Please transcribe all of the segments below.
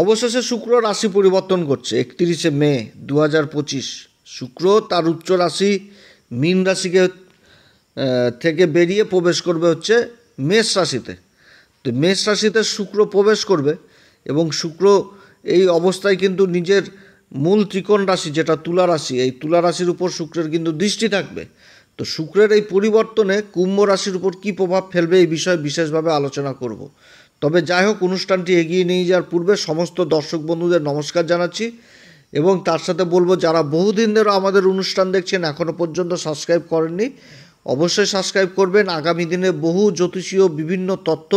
অবশেষে শুক্র রাশি পরিবর্তন করছে 31শে মে 2025। শুক্র তার উচ্চ রাশি মীন রাশিকে থেকে বেরিয়ে প্রবেশ করবে হচ্ছে মেষ রাশিতে। তো মেষ রাশিতে শুক্র প্রবেশ করবে এবং শুক্র এই অবস্থায় কিন্তু নিজের মূল ত্রিকোণ রাশি যেটা তুলা রাশি, এই তুলা রাশির উপর শুক্রের কিন্তু দৃষ্টি থাকবে। তো শুক্রের এই পরিবর্তনে কুম্ভ রাশির উপর কী প্রভাব ফেলবে এই বিষয়ে বিশেষভাবে আলোচনা করব। তবে যাই হোক, অনুষ্ঠানটি এগিয়ে নিয়ে যাওয়ার পূর্বে সমস্ত দর্শক বন্ধুদের নমস্কার জানাচ্ছি এবং তার সাথে বলবো যারা বহুদিন ধরে আমাদের অনুষ্ঠান দেখছেন এখনও পর্যন্ত সাবস্ক্রাইব করেননি, অবশ্যই সাবস্ক্রাইব করবেন। আগামী দিনে বহু জ্যোতিষীয় বিভিন্ন তথ্য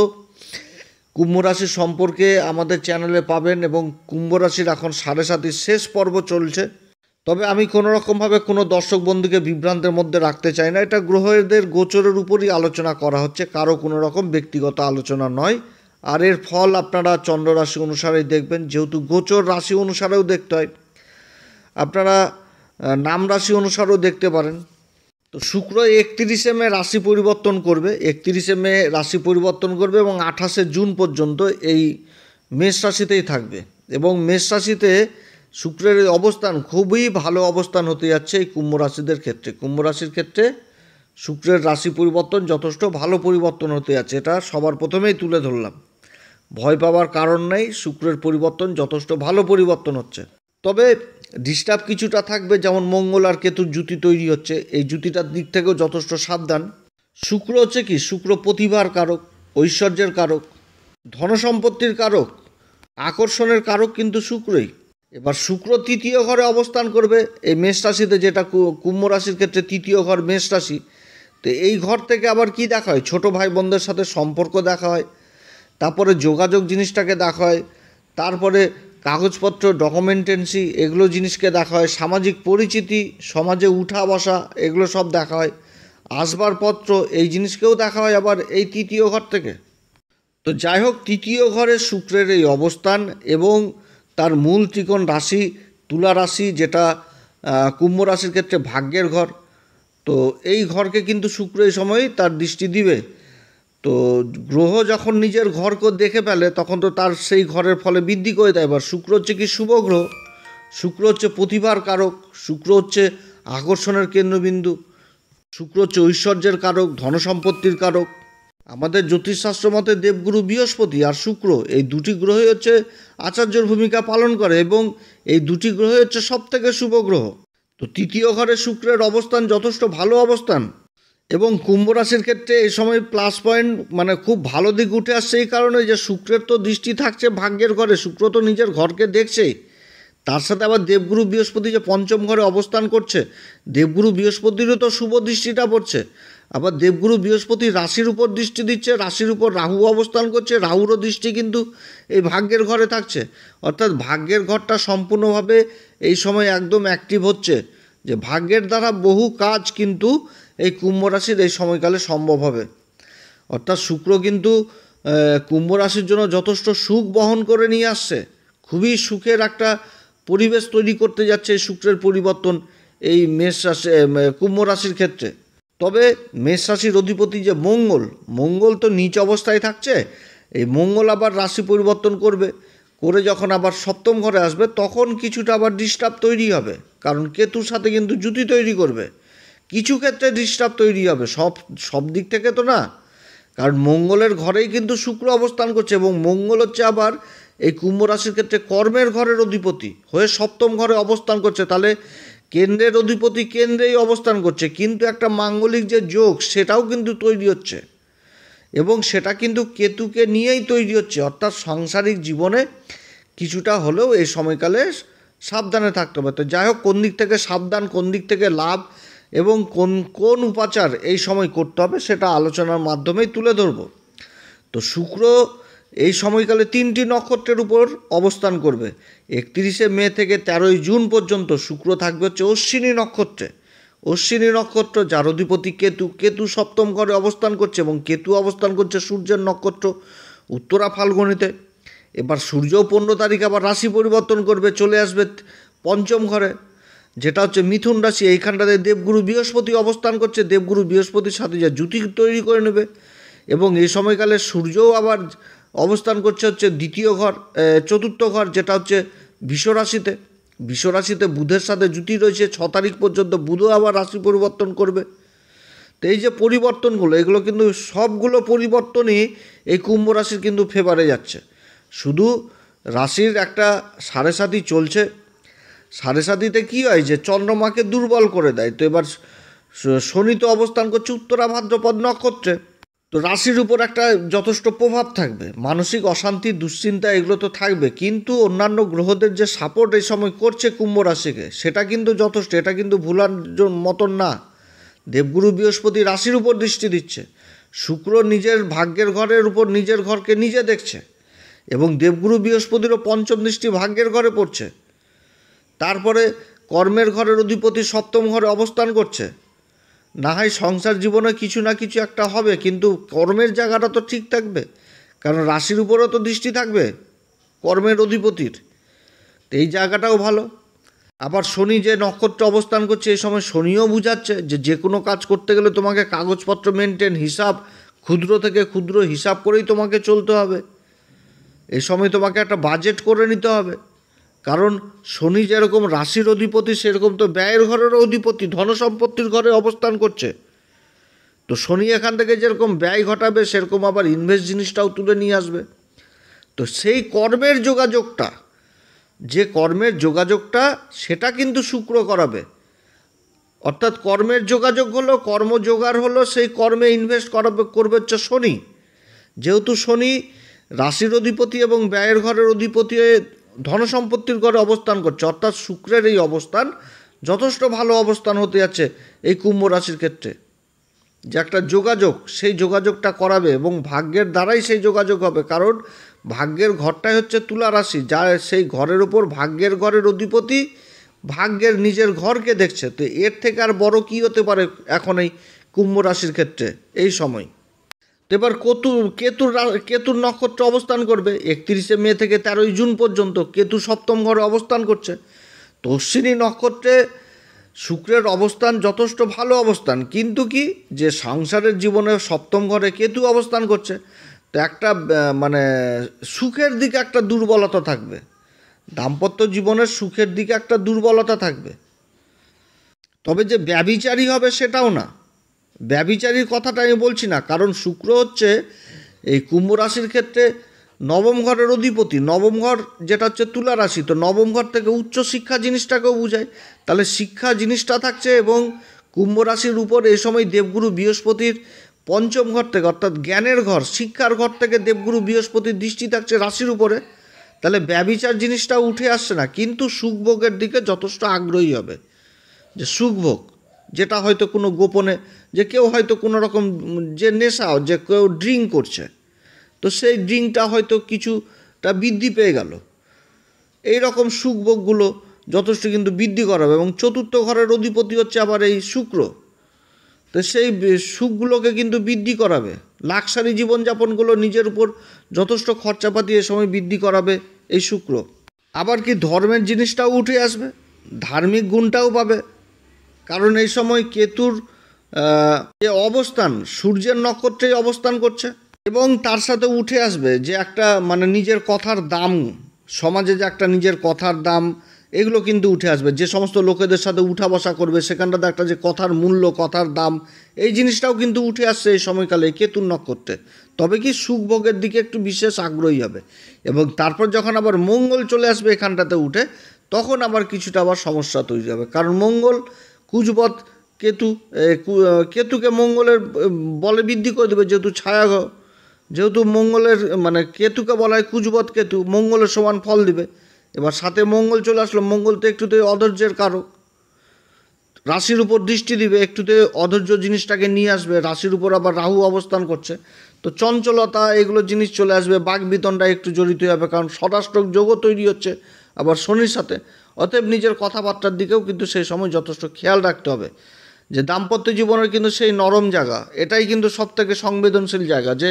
কুম্ভ রাশি সম্পর্কে আমাদের চ্যানেলে পাবেন এবং কুম্ভ রাশির এখন 7.5 শেষ পর্ব চলছে। তবে আমি কোনো রকমভাবে কোনো দর্শক বন্ধুকে বিভ্রান্তের মধ্যে রাখতে চাই না। এটা গ্রহদের গোচরের উপরই আলোচনা করা হচ্ছে, কারো কোনো রকম ব্যক্তিগত আলোচনা নয়। আর এর ফল আপনারা চন্দ্র রাশি অনুসারেই দেখবেন, যেহেতু গোচর রাশি অনুসারেও দেখতে হয়, আপনারা নাম রাশি অনুসারেও দেখতে পারেন। তো শুক্র 31শে মে রাশি পরিবর্তন করবে, 31শে মে রাশি পরিবর্তন করবে এবং 28শে জুন পর্যন্ত এই মেষ রাশিতেই থাকবে। এবং মেষ রাশিতে শুক্রের অবস্থান খুবই ভালো অবস্থান হতে যাচ্ছে এই কুম্ভ রাশিদের ক্ষেত্রে। কুম্ভ রাশির ক্ষেত্রে শুক্রের রাশি পরিবর্তন যথেষ্ট ভালো পরিবর্তন হতে যাচ্ছে, এটা সবার প্রথমেই তুলে ধরলাম। ভয় পাওয়ার কারণ নেই, শুক্রের পরিবর্তন যথেষ্ট ভালো পরিবর্তন হচ্ছে। তবে ডিস্টার্ব কিছুটা থাকবে, যেমন মঙ্গল আর কেতুর জুতি তৈরি হচ্ছে, এই জুতিটার দিক থেকেও যথেষ্ট সাবধান। শুক্র হচ্ছে কি, শুক্র প্রতিভার কারক, ঐশ্বর্যের কারক, ধনসম্পত্তির কারক, আকর্ষণের কারক কিন্তু শুক্রই। এবার শুক্র তৃতীয় ঘরে অবস্থান করবে এই মেষ রাশিতে, যেটা কুম্ভ রাশির ক্ষেত্রে তৃতীয় ঘর মেষ রাশি। তো এই ঘর থেকে আবার কি দেখা হয়, ছোটো ভাই বোনদের সাথে সম্পর্ক দেখা হয়, তারপরে যোগাযোগ জিনিসটাকে দেখা হয়, তারপরে কাগজপত্র ডকুমেন্টেন্সি এগুলো জিনিসকে দেখা হয়, সামাজিক পরিচিতি, সমাজে উঠা বসা এগুলো সব দেখা হয়, আসবাবপত্র এই জিনিসকেও দেখা হয় আবার এই তৃতীয় ঘর থেকে। তো যাই হোক, তৃতীয় ঘরে শুক্রের এই অবস্থান এবং তার মূল ত্রিকোণ রাশি তুলা রাশি, যেটা কুম্ভ রাশির ক্ষেত্রে ভাগ্যের ঘর, তো এই ঘরকে কিন্তু শুক্র এই সময়ই তার দৃষ্টি দিবে। তো গ্রহ যখন নিজের ঘরকে দেখে ফেলে তখন তো তার সেই ঘরের ফলে বৃদ্ধি করে দেয়। এবার শুক্র হচ্ছে কি শুভ গ্রহ, শুক্র হচ্ছে প্রতিভার কারক, শুক্র হচ্ছে আকর্ষণের কেন্দ্রবিন্দু, শুক্র হচ্ছে ঐশ্বর্যের কারক, ধনসম্পত্তির কারক। আমাদের জ্যোতিষশাস্ত্র মতে দেবগুরু বৃহস্পতি আর শুক্র এই দুটি গ্রহই হচ্ছে আচার্যর ভূমিকা পালন করে এবং এই দুটি গ্রহই হচ্ছে সবথেকে শুভ গ্রহ। তো তৃতীয় ঘরে শুক্রের অবস্থান যথেষ্ট ভালো অবস্থান এবং কুম্ভ রাশির ক্ষেত্রে এই সময় প্লাস পয়েন্ট মানে খুব ভালো দিক উঠে আসছে এই কারণে যে শুক্রের তো দৃষ্টি থাকছে ভাগ্যের ঘরে, শুক্র তো নিজের ঘরকে দেখছে, তার সাথে আবার দেবগুরু বৃহস্পতি যে পঞ্চম ঘরে অবস্থান করছে, দেবগুরু বৃহস্পতিরও তো শুভ দৃষ্টিটা পড়ছে। আবার দেবগুরু বৃহস্পতি রাশির উপর দৃষ্টি দিচ্ছে, রাশির উপর রাহু অবস্থান করছে, রাহুরও দৃষ্টি কিন্তু এই ভাগ্যের ঘরে থাকছে। অর্থাৎ ভাগ্যের ঘরটা সম্পূর্ণভাবে এই সময় একদম অ্যাক্টিভ হচ্ছে, যে ভাগ্যের দ্বারা বহু কাজ কিন্তু এই কুম্ভ রাশির এই সময়কালে সম্ভব হবে। অর্থাৎ শুক্র কিন্তু কুম্ভ রাশির জন্য যথেষ্ট সুখ বহন করে নিয়ে আসছে, খুবই সুখের একটা পরিবেশ তৈরি করতে যাচ্ছে এই শুক্রের পরিবর্তন এই মেষ রাশি কুম্ভ রাশির ক্ষেত্রে। তবে মেষ রাশির অধিপতি যে মঙ্গল তো নিচ অবস্থায় থাকছে, এই মঙ্গল আবার রাশি পরিবর্তন করবে, করে যখন আবার সপ্তম ঘরে আসবে তখন কিছুটা আবার ডিস্টার্ব তৈরি হবে, কারণ কেতুর সাথে কিন্তু জুতি তৈরি করবে, কিছু ক্ষেত্রে ডিস্টার্ব তৈরি হবে, সব দিক থেকে তো না, কারণ মঙ্গলের ঘরেই কিন্তু শুক্র অবস্থান করছে এবং মঙ্গল হচ্ছে আবার এই কুম্ভ রাশির ক্ষেত্রে কর্মের ঘরের অধিপতি হয়ে সপ্তম ঘরে অবস্থান করছে। তাহলে কেন্দ্রের অধিপতি কেন্দ্রেই অবস্থান করছে, কিন্তু একটা মাঙ্গলিক যে যোগ সেটাও কিন্তু তৈরি হচ্ছে এবং সেটা কিন্তু কেতুকে নিয়েই তৈরি হচ্ছে। অর্থাৎ সাংসারিক জীবনে কিছুটা হলেও এই সময়কালে সাবধানে থাকতে হবে। তো যাই হোক, কোন দিক থেকে সাবধান, কোন দিক থেকে লাভ এবং কোন উপাচার এই সময় করতে হবে সেটা আলোচনার মাধ্যমেই তুলে ধরব। তো শুক্র এই সময়কালে 3টি নক্ষত্রের উপর অবস্থান করবে। 31শে মে থেকে 13ই জুন পর্যন্ত শুক্র থাকবে হচ্ছে অশ্বিনী নক্ষত্রে। অশ্বিনী নক্ষত্র যার অধিপতি কেতু সপ্তম ঘরে অবস্থান করছে এবং কেতু অবস্থান করছে সূর্যের নক্ষত্র উত্তরা ফাল্গুনিতে। এবার সূর্যও 15 তারিখ আবার রাশি পরিবর্তন করবে, চলে আসবে পঞ্চম ঘরে, যেটা হচ্ছে মিথুন রাশি। এইখানটাতে দেবগুরু বৃহস্পতি অবস্থান করছে, দেবগুরু বৃহস্পতির সাথে যা জুতি তৈরি করে নেবে এবং এই সময়কালে সূর্যও আবার অবস্থান করছে হচ্ছে দ্বিতীয় ঘর, চতুর্থ ঘর, যেটা হচ্ছে বিশ্বরাশিতে। বিশ্বরাশিতে বুধের সাথে জুতি রয়েছে 6 তারিখ পর্যন্ত। বুধও আবার রাশি পরিবর্তন করবে। তো এই যে পরিবর্তনগুলো, এগুলো কিন্তু সবগুলো পরিবর্তনই এই কুম্ভ রাশির কিন্তু ফেভারে যাচ্ছে। শুধু রাশির একটা 7.5 চলছে। 7.5 কী হয় যে চন্দ্রমাকে দুর্বল করে দেয়। তো এবার শনি তো অবস্থান করছে উত্তরা ভাদ্রপদ নক্ষত্রে। তো রাশির উপর একটা যথেষ্ট প্রভাব থাকবে, মানসিক অশান্তি, দুশ্চিন্তা এগুলো তো থাকবে। কিন্তু অন্যান্য গ্রহদের যে সাপোর্ট এই সময় করছে কুম্ভ রাশিকে, সেটা কিন্তু যথেষ্ট। এটা কিন্তু ভুলার মতন না। দেবগুরু বৃহস্পতি রাশির উপর দৃষ্টি দিচ্ছে, শুক্র নিজের ভাগ্যের ঘরের উপর নিজের ঘরকে নিজে দেখছে, এবং দেবগুরু বৃহস্পতিরও পঞ্চম দৃষ্টি ভাগ্যের ঘরে পড়ছে। তারপরে কর্মের ঘরের অধিপতি সপ্তম ঘরে অবস্থান করছে। না হয় সংসার জীবনে কিছু না কিছু একটা হবে, কিন্তু কর্মের জায়গাটা তো ঠিক থাকবে, কারণ রাশির উপরও তো দৃষ্টি থাকবে কর্মের অধিপতির। তো এই জায়গাটাও ভালো। আবার শনি যে নক্ষত্রে অবস্থান করছে, এই সময় শনিও বুঝাচ্ছে যে কোনো কাজ করতে গেলে তোমাকে কাগজপত্র মেনটেন, হিসাব, ক্ষুদ্র থেকে ক্ষুদ্র হিসাব করেই তোমাকে চলতে হবে। এই সময় তোমাকে একটা বাজেট করে নিতে হবে, কারণ শনি যেরকম রাশির অধিপতি, সেরকম তো ব্যয়ের ঘরেরও অধিপতি, ধনসম্পত্তির ঘরে অবস্থান করছে। তো শনি এখান থেকে যেরকম ব্যয় ঘটাবে, সেরকম আবার ইনভেস্ট জিনিসটাও তুলে নিয়ে আসবে। তো সেই কর্মের যোগাযোগটা, যে কর্মের যোগাযোগটা, সেটা কিন্তু শুক্র করাবে। অর্থাৎ কর্মের যোগাযোগ হলো, কর্মযোগার হলো, সেই কর্মে ইনভেস্ট করবে হচ্ছে শনি। যেহেতু শনি রাশির অধিপতি এবং ব্যয়ের ঘরের অধিপতি ধনসম্পত্তির ঘরে অবস্থান করছে, অর্থাৎ শুক্রের এই অবস্থান যথেষ্ট ভালো অবস্থান হতে যাচ্ছে এই কুম্ভ রাশির ক্ষেত্রে। যে একটা যোগাযোগ, সেই যোগাযোগটা করাবে, এবং ভাগ্যের দ্বারাই সেই যোগাযোগ হবে। কারণ ভাগ্যের ঘরটাই হচ্ছে তুলা রাশি, যা সেই ঘরের উপর ভাগ্যের ঘরের অধিপতি ভাগ্যের নিজের ঘরকে দেখছে। তো এর থেকে আর বড় কী হতে পারে এখন এই কুম্ভ রাশির ক্ষেত্রে এই সময়। তো এবার কেতুর নক্ষত্র অবস্থান করবে 31শে মে থেকে 13ই জুন পর্যন্ত। কেতু সপ্তম ঘরে অবস্থান করছে। তো অশ্বিনী নক্ষত্রে শুক্রের অবস্থান যথেষ্ট ভালো অবস্থান, কিন্তু কি যে সংসারের জীবনে সপ্তম ঘরে কেতু অবস্থান করছে, তো একটা মানে সুখের দিকে একটা দুর্বলতা থাকবে, দাম্পত্য জীবনের সুখের দিকে একটা দুর্বলতা থাকবে। তবে যে ব্যভিচারী হবে সেটাও না, ব্যভিচারীর কথাটা আমি বলছি না, কারণ শুক্র হচ্ছে এই কুম্ভ রাশির ক্ষেত্রে নবম ঘরের অধিপতি। নবম ঘর যেটা হচ্ছে তুলা রাশি, তো নবম ঘর থেকে উচ্চ শিক্ষা জিনিসটাকেও বোঝায়। তাহলে শিক্ষা জিনিসটা থাকছে, এবং কুম্ভ রাশির উপর এই সময় দেবগুরু বৃহস্পতির পঞ্চম ঘর থেকে, অর্থাৎ জ্ঞানের ঘর, শিক্ষার ঘর থেকে দেবগুরু বৃহস্পতির দৃষ্টি থাকছে রাশির উপরে। তাহলে ব্যভিচার জিনিসটা উঠে আসছে না, কিন্তু সুখভোগের দিকে যথেষ্ট আগ্রহী হবে। যে সুখভোগ, যেটা হয়তো কোনো গোপনে, যে কেউ হয়তো কোনো রকম যে নেশা, যে কেউ ড্রিঙ্ক করছে, তো সেই ড্রিঙ্কটা হয়তো কিছুটা বৃদ্ধি পেয়ে গেল। এই রকম সুখভোগগুলো যথেষ্ট কিন্তু বৃদ্ধি করাবে। এবং চতুর্থ ঘরের অধিপতি হচ্ছে আবার এই শুক্র, তো সেই সুখগুলোকে কিন্তু বৃদ্ধি করাবে। লাক্সারি জীবনযাপনগুলো নিজের উপর যথেষ্ট খরচাপাতি এ সময় বৃদ্ধি করাবে এই শুক্র। আবার কি ধর্মের জিনিসটাও উঠে আসবে, ধার্মিক গুণটাও পাবে, কারণ এই সময় কেতুর যে অবস্থান সূর্যের নক্ষত্রেই অবস্থান করছে। এবং তার সাথে উঠে আসবে যে একটা মানে নিজের কথার দাম, সমাজে যে একটা নিজের কথার দাম, এগুলো কিন্তু উঠে আসবে। যে সমস্ত লোকেদের সাথে উঠা বসা করবে, সেখানটাতে একটা যে কথার মূল্য, কথার দাম, এই জিনিসটাও কিন্তু উঠে আসছে এই সময়কালে কেতুর নক্ষত্রে। তবে কি সুখভোগের দিকে একটু বিশেষ আগ্রহী হবে। এবং তারপর যখন আবার মঙ্গল চলে আসবে এখানটাতে উঠে, তখন আবার কিছুটা আবার সমস্যা তৈরি হবে। কারণ মঙ্গল কুজবৎ কেতুকে মঙ্গলের বলে বৃদ্ধি করে দেবে, যেহেতু ছায়াগ্রহ, যেহেতু মঙ্গলের মানে কেতুকে বলা হয় কুজবৎ কেতু, মঙ্গলের সমান ফল দিবে। এবার সাথে মঙ্গল চলে আসলো, মঙ্গল তো একটুতে অধৈর্যের কারক, রাশির উপর দৃষ্টি দিবে, একটুতে অধৈর্য জিনিসটাকে নিয়ে আসবে। রাশির উপর আবার রাহু অবস্থান করছে, তো চঞ্চলতা এগুলো জিনিস চলে আসবে, বাকবিতণ্ডা একটু জড়িত হবে, কারণ ষষ্ঠক যোগও তৈরি হচ্ছে আবার শনির সাথে। অতএব নিজের কথাবার্তার দিকেও কিন্তু সেই সময় যথেষ্ট খেয়াল রাখতে হবে। যে দাম্পত্য জীবনের কিন্তু সেই নরম জায়গা, এটাই কিন্তু সবথেকে সংবেদনশীল জায়গা, যে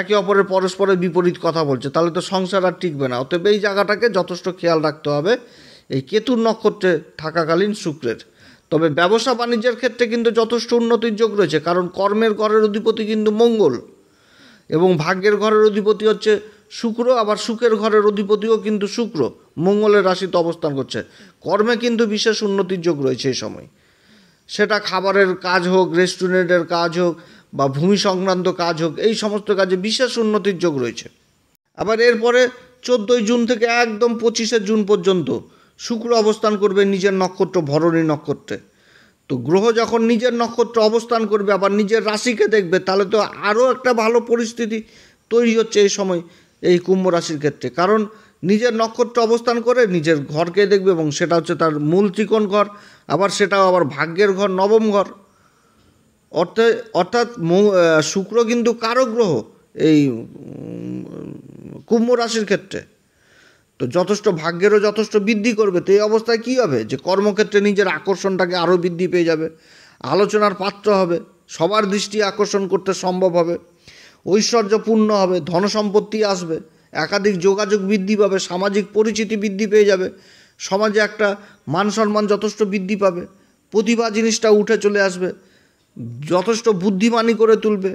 একে অপরের পরস্পরের বিপরীত কথা বলছে, তাহলে তো সংসার আর টিকবে না। অতএব এই জায়গাটাকে যথেষ্ট খেয়াল রাখতে হবে এই কেতুর নক্ষত্রে থাকাকালীন শুক্রের। তবে ব্যবসা বাণিজ্যের ক্ষেত্রে কিন্তু যথেষ্ট উন্নতির যোগ রয়েছে, কারণ কর্মের ঘরের অধিপতি কিন্তু মঙ্গল, এবং ভাগ্যের ঘরের অধিপতি হচ্ছে শুক্র, আবার সুখের ঘরের অধিপতিও কিন্তু শুক্র মঙ্গলের রাশিতে অবস্থান করছে। কর্মে কিন্তু বিশেষ উন্নতির যোগ রয়েছে এই সময়, সেটা খাবারের কাজ হোক, রেস্টুরেন্টের কাজ হোক, বা ভূমি সংক্রান্ত কাজ হোক, এই সমস্ত কাজে বিশেষ উন্নতির যোগ রয়েছে। আবার এরপরে 14ই জুন থেকে একদম 25শে জুন পর্যন্ত শুক্র অবস্থান করবে নিজের নক্ষত্র ভরণী নক্ষত্রে। তো গ্রহ যখন নিজের নক্ষত্র অবস্থান করবে, আবার নিজের রাশিকে দেখবে, তাহলে তো আরও একটা ভালো পরিস্থিতি তৈরি হচ্ছে এই সময় এই কুম্ভ রাশির ক্ষেত্রে। কারণ নিজের নক্ষত্র অবস্থান করে নিজের ঘরকে দেখবে, এবং সেটা হচ্ছে তার মূল ত্রিকোণ ঘর, আবার সেটাও আবার ভাগ্যের ঘর, নবম ঘর। অর্থাৎ শুক্র কিন্তু কারক গ্রহ এই কুম্ভ রাশির ক্ষেত্রে। তো যথেষ্ট ভাগ্যেরও যথেষ্ট বৃদ্ধি করবে। তো এই অবস্থায় কী হবে, যে কর্মক্ষেত্রে নিজের আকর্ষণটাকে আরও বৃদ্ধি পেয়ে যাবে, আলোচনার পাত্র হবে, সবার দৃষ্টি আকর্ষণ করতে সম্ভব হবে, ঐশ্বর্যপূর্ণ হবে, ধনসম্পত্তি আসবে, একাধিক যোগাযোগ বৃদ্ধি পাবে, সামাজিক পরিচিতি বৃদ্ধি পেয়ে যাবে, সমাজে একটা মান সম্মান যথেষ্ট বৃদ্ধি পাবে, প্রতিভা জিনিসটা উঠে চলে আসবে, যথেষ্ট বুদ্ধিমানী করে তুলবে।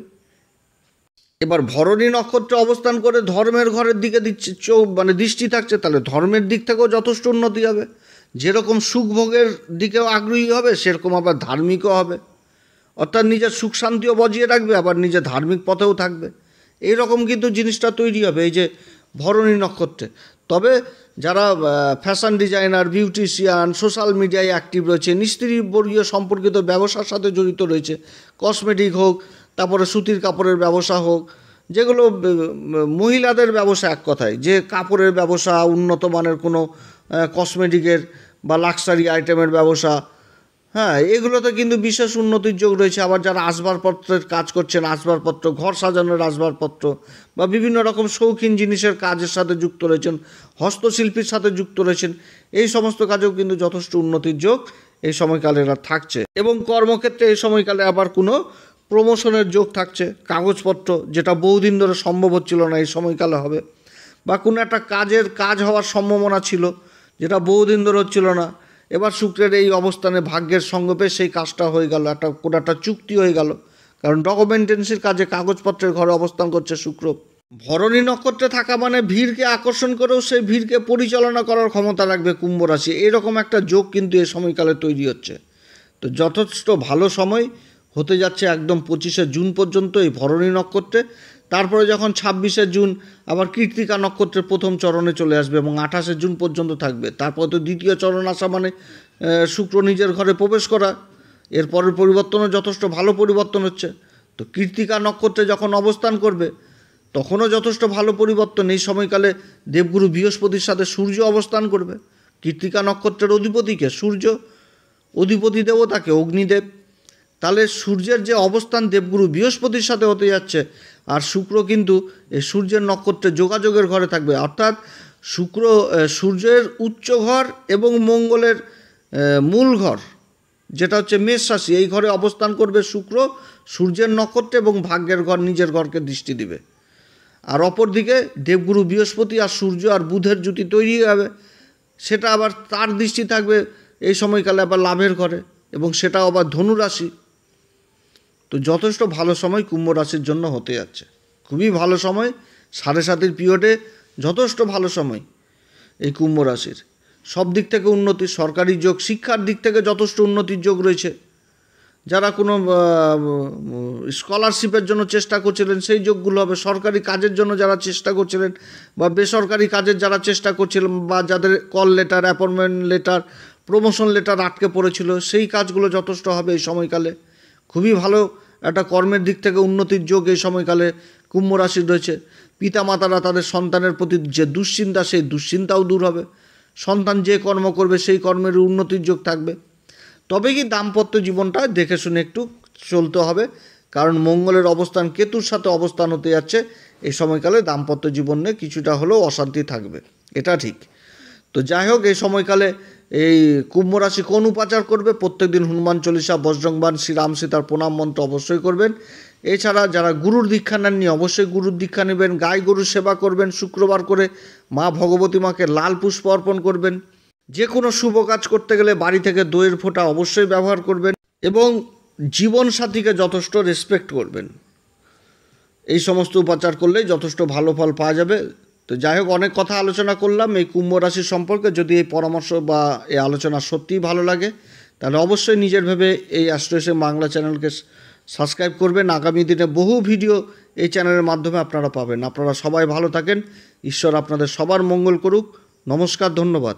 এবার ভরণী নক্ষত্রে অবস্থান করে ধর্মের ঘরের দিকে দিচ্ছে দৃষ্টি থাকছে, তাহলে ধর্মের দিক থেকেও যথেষ্ট উন্নতি হবে। যেরকম সুখভোগের দিকেও আগ্রহী হবে, সেরকম আবার ধার্মিকও হবে। অর্থাৎ নিজের সুখ শান্তিও বজিয়ে রাখবে, আবার নিজের ধার্মিক পথেও থাকবে। এই রকম কিন্তু জিনিসটা তৈরি হবে এই যে ভরণী নক্ষত্রে। তবে যারা ফ্যাশন ডিজাইনার, বিউটিশিয়ান, সোশ্যাল মিডিয়ায় অ্যাক্টিভ রয়েছে, স্ত্রীবর্গীয় সম্পর্কিত ব্যবসার সাথে জড়িত রয়েছে, কসমেটিক হোক, তারপরে সুতির কাপড়ের ব্যবসা হোক, যেগুলো মহিলাদের ব্যবসা, এক কথায় যে কাপড়ের ব্যবসা, উন্নত মানের কোনো কসমেটিকের বা লাক্সারি আইটেমের ব্যবসা, হ্যাঁ, এগুলোতে কিন্তু বিশেষ উন্নতির যোগ রয়েছে। আবার যারা আসবাবপত্রের কাজ করছেন, আসবাবপত্র, ঘর সাজানোর আসবাবপত্র বা বিভিন্ন রকম শৌখিন জিনিসের কাজের সাথে যুক্ত রয়েছেন, হস্তশিল্পীর সাথে যুক্ত রয়েছেন, এই সমস্ত কাজেও কিন্তু যথেষ্ট উন্নতির যোগ এই সময়কালে থাকছে। এবং কর্মক্ষেত্রে এই সময়কালে আবার কোনো প্রমোশনের যোগ থাকছে, কাগজপত্র যেটা বহুদিন ধরে সম্ভব হচ্ছিল না, এই সময়কালে হবে। বা কোনো একটা কাজ হওয়ার সম্ভাবনা ছিল, যেটা বহুদিন ধরে হচ্ছিল না, এবার শুক্রের এই অবস্থানে ভাগ্যের সঙ্গ পেয়ে সেই কাজটা হয়ে গেল, কোনো একটা চুক্তি হয়ে গেল। কারণ ডকুমেন্টেন্সির কাজে কাগজপত্রের ঘরে অবস্থান করছে শুক্র। ভরণী নক্ষত্রে থাকা মানে ভিড়কে আকর্ষণ করেও সেই ভিড়কে পরিচালনা করার ক্ষমতা রাখবে কুম্ভ রাশি। এরকম একটা যোগ কিন্তু এই সময়কালে তৈরি হচ্ছে। তো যথেষ্ট ভালো সময় হতে যাচ্ছে একদম 25শে জুন পর্যন্ত এই ভরণী নক্ষত্রে। তারপরে যখন 26শে জুন আবার কৃত্তিকা নক্ষত্রের প্রথম চরণে চলে আসবে এবং 28শে জুন পর্যন্ত থাকবে। তারপর তো দ্বিতীয় চরণ আসা মানে শুক্র নিজের ঘরে প্রবেশ করা। এরপরের পরিবর্তনও যথেষ্ট ভালো পরিবর্তন হচ্ছে। তো কৃত্তিকা নক্ষত্রে যখন অবস্থান করবে তখনও যথেষ্ট ভালো পরিবর্তন। এই সময়কালে দেবগুরু বৃহস্পতির সাথে সূর্য অবস্থান করবে। কৃত্তিকা নক্ষত্রের অধিপতিকে সূর্য, অধিপতি দেবতাকে অগ্নিদেব। তাহলে সূর্যের যে অবস্থান দেবগুরু বৃহস্পতির সাথে হতে যাচ্ছে, আর শুক্র কিন্তু এই সূর্যের নক্ষত্রে যোগাযোগের ঘরে থাকবে। অর্থাৎ সূর্যের উচ্চ ঘর এবং মঙ্গলের মূল ঘর যেটা হচ্ছে মেষ রাশি, এই ঘরে অবস্থান করবে শুক্র সূর্যের নক্ষত্রে এবং ভাগ্যের ঘর, নিজের ঘরকে দৃষ্টি দিবে। আর অপরদিকে দেবগুরু বৃহস্পতি আর সূর্য আর বুধের জুটি তৈরি হবে, সেটা আবার তার দৃষ্টি থাকবে এই সময়কালে আবার লাভের ঘরে, এবং সেটাও আবার ধনু রাশি। তো যথেষ্ট ভালো সময় কুম্ভ রাশির জন্য হতে যাচ্ছে, খুবই ভালো সময়। 7.5 পিরিয়ডে যথেষ্ট ভালো সময় এই কুম্ভ রাশির। সব দিক থেকে উন্নতি, সরকারি যোগ, শিক্ষার দিক থেকে যথেষ্ট উন্নতির যোগ রয়েছে। যারা কোনো স্কলারশিপের জন্য চেষ্টা করছিলেন সেই যোগগুলো হবে। সরকারি কাজের জন্য যারা চেষ্টা করছিলেন বা বেসরকারি কাজের যারা চেষ্টা করছিলেন, বা যাদের call letter, appointment letter, promotion letter আটকে পড়েছিল, সেই কাজগুলো যথেষ্ট হবে এই সময়কালে। খুবই ভালো একটা কর্মের দিক থেকে উন্নতির যোগ এই সময়কালে কুম্ভ রাশির রয়েছে। পিতামাতারা তাদের সন্তানের প্রতি যে দুশ্চিন্তা, সেই দুশ্চিন্তাও দূর হবে। সন্তান যে কর্ম করবে সেই কর্মের উন্নতির যোগ থাকবে। তবে কি দাম্পত্য জীবনটা দেখে শুনে একটু চলতে হবে, কারণ মঙ্গলের অবস্থান কেতুর সাথে অবস্থান হতে যাচ্ছে। এই সময়কালে দাম্পত্য জীবনে কিছুটা হলেও অশান্তি থাকবে, এটা ঠিক। তো যাই হোক, এই সময়কালে এই কুম্ভ রাশি কোন উপাচার করবে? প্রত্যেকদিন হনুমান চল্লিশা, বজরংবাণ, শ্রীরাম সীতার প্রণাম মন্ত্র অবশ্যই করবেন। এছাড়া যারা গুরুর দীক্ষা নেননি অবশ্যই গুরুর দীক্ষা নেবেন। গাই গরুর সেবা করবেন, শুক্রবার করে মা ভগবতী মাকে লাল পুষ্প অর্পণ করবেন। যে কোনো শুভ কাজ করতে গেলে বাড়ি থেকে দইয়ের ফোঁটা অবশ্যই ব্যবহার করবেন, এবং জীবনসাথীকে যথেষ্ট রেসপেক্ট করবেন। এই সমস্ত উপাচার করলেই যথেষ্ট ভালো ফল পাওয়া যাবে। তো যাই হোক, অনেক কথা আলোচনা করলাম এই কুম্ভ রাশির সম্পর্কে। যদি এই পরামর্শ বা এই আলোচনা সত্যিই ভালো লাগে তাহলে অবশ্যই নিজের ভেবে এই অ্যাস্ট্রো বাংলা চ্যানেলকে সাবস্ক্রাইব করবেন। আগামী দিনে বহু ভিডিও এই চ্যানেলের মাধ্যমে আপনারা পাবেন। আপনারা সবাই ভালো থাকেন, ঈশ্বর আপনাদের সবার মঙ্গল করুক। নমস্কার, ধন্যবাদ।